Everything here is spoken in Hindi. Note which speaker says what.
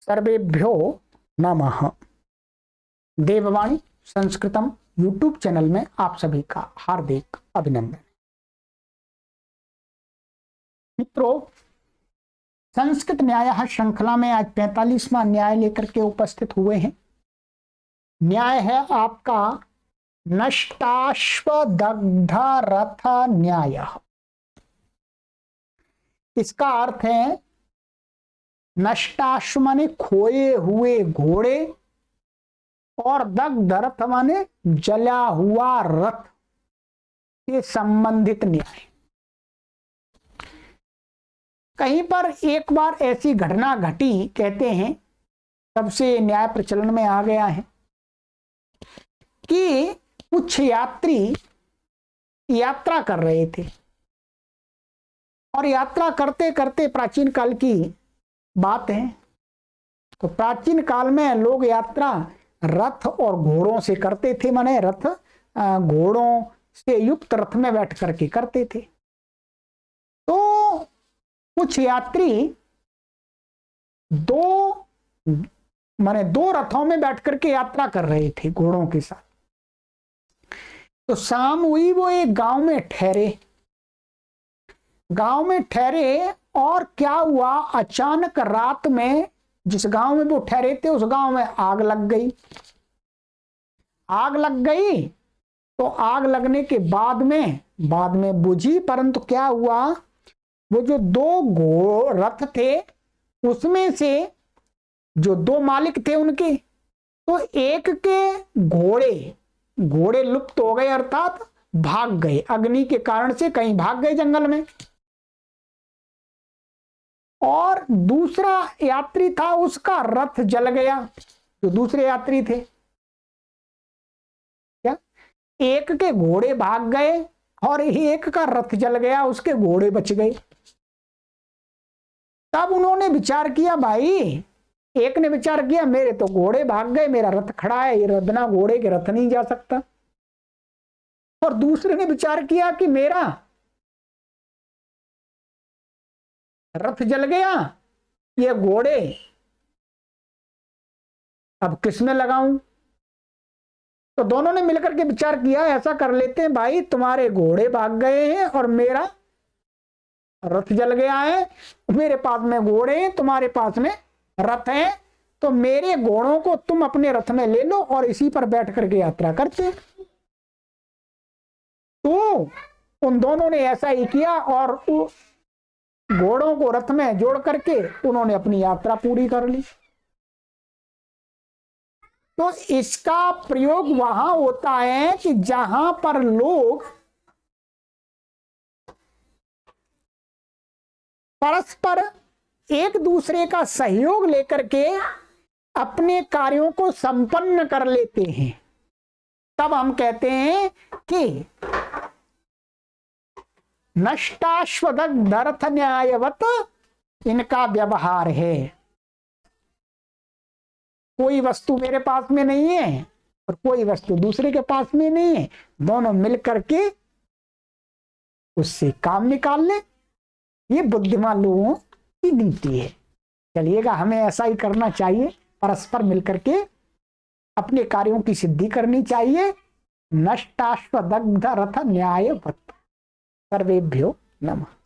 Speaker 1: सर्वेभ्यो नमः। देववाणी संस्कृतम यूट्यूब चैनल में आप सभी का हार्दिक अभिनंदन। मित्रों, संस्कृत न्याय श्रृंखला में आज 45वां न्याय लेकर के उपस्थित हुए हैं। न्याय है आपका नष्टाश्वदग्ध रथ न्याय। इसका अर्थ है नष्टाश्व माने खोए हुए घोड़े और दग्ध रथ माने जला हुआ रथ के संबंधित न्याय। कहीं पर एक बार ऐसी घटना घटी, कहते हैं तब से न्याय प्रचलन में आ गया है कि कुछ यात्री यात्रा कर रहे थे और यात्रा करते करते, प्राचीन काल की बात है, तो प्राचीन काल में लोग यात्रा रथ और घोड़ों से करते थे। माने रथ घोड़ों से युक्त रथ में बैठ करके करते थे। तो कुछ यात्री दो रथों में बैठ करके यात्रा कर रहे थे घोड़ों के साथ। तो शाम हुई, वो एक गांव में ठहरे और क्या हुआ, अचानक रात में जिस गांव में वो ठहरे थे उस गांव में आग लग गई। तो आग लगने के बाद में बुझी, परंतु क्या हुआ, वो जो दो रथ थे उसमें से जो दो मालिक थे उनके, तो एक के घोड़े लुप्त हो गए, अर्थात भाग गए। अग्नि के कारण से कहीं भाग गए जंगल में। और दूसरा यात्री था, उसका रथ जल गया। जो दूसरे यात्री थे, क्या एक के घोड़े भाग गए और एक का रथ जल गया, उसके घोड़े बच गए। तब उन्होंने विचार किया, भाई एक ने विचार किया मेरे तो घोड़े भाग गए, मेरा रथ खड़ा है, ये बिना घोड़े के रथ नहीं जा सकता। और दूसरे ने विचार किया कि मेरा रथ जल गया, ये घोड़े अब किस में लगाऊं। तो दोनों ने मिलकर के विचार किया, ऐसा कर लेते हैं भाई, तुम्हारे घोड़े भाग गए हैं और मेरा रथ जल गया है। मेरे पास में घोड़े हैं, तुम्हारे पास में रथ है, तो मेरे घोड़ों को तुम अपने रथ में ले लो और इसी पर बैठ करके यात्रा करते। तो उन दोनों ने ऐसा ही किया और घोड़ों को रथ में जोड़ करके उन्होंने अपनी यात्रा पूरी कर ली। तो इसका प्रयोग वहां होता है कि जहां पर लोग परस्पर एक दूसरे का सहयोग लेकर के अपने कार्यों को संपन्न कर लेते हैं, तब हम कहते हैं कि नष्टाश्वदग्ध रथ न्यायवत इनका व्यवहार है। कोई वस्तु मेरे पास में नहीं है और कोई वस्तु दूसरे के पास में नहीं है, दोनों मिलकर के उससे काम निकाल ले। ये बुद्धिमान लोगों की नीति है। चलिएगा, हमें ऐसा ही करना चाहिए, परस्पर मिलकर के अपने कार्यों की सिद्धि करनी चाहिए। नष्टाश्वदग्ध रथ न्यायवत। सर्वेभ्यो नमः।